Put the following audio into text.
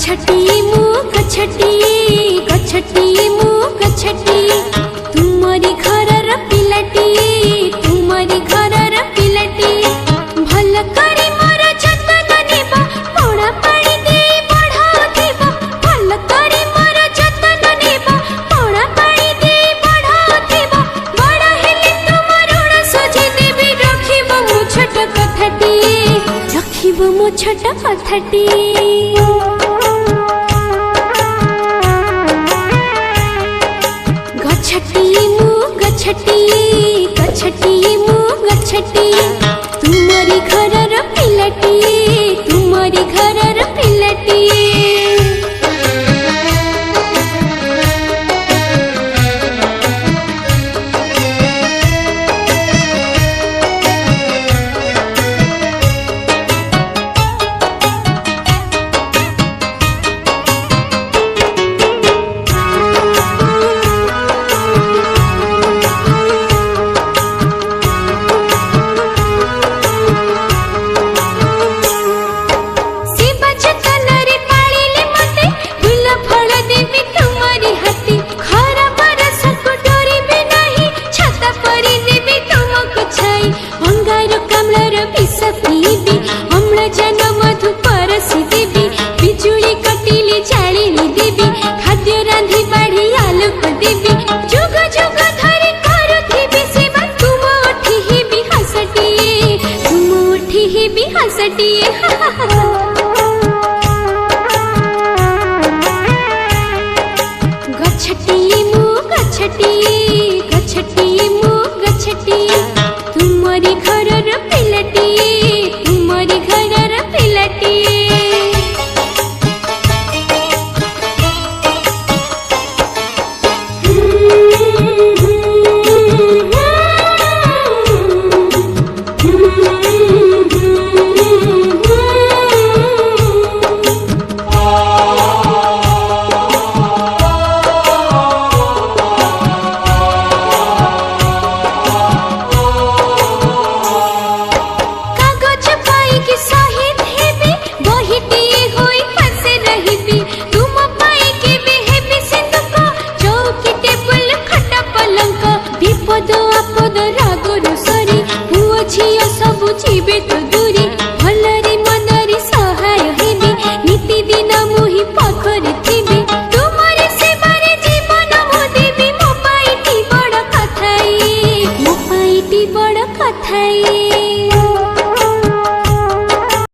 गछटी मु गछटी गछटी मु गछटी तुमरी घरर पिलाटी तुमरी घरर पिलाटी भल करी मोर जतन नेबा पोड़ा पानी दे बढ़ाउथिबा भल करी मोर जतन नेबा पोड़ा पानी दे बढ़ाउथिबा बड़ा हेले तुमर ऋण सुझि देबी रखिबो मु छोट कथाटी रखिबो मु छोट कथाटी गछटी मु गछटी गछटी मु गछटी तुमरी घरर पिलाटी।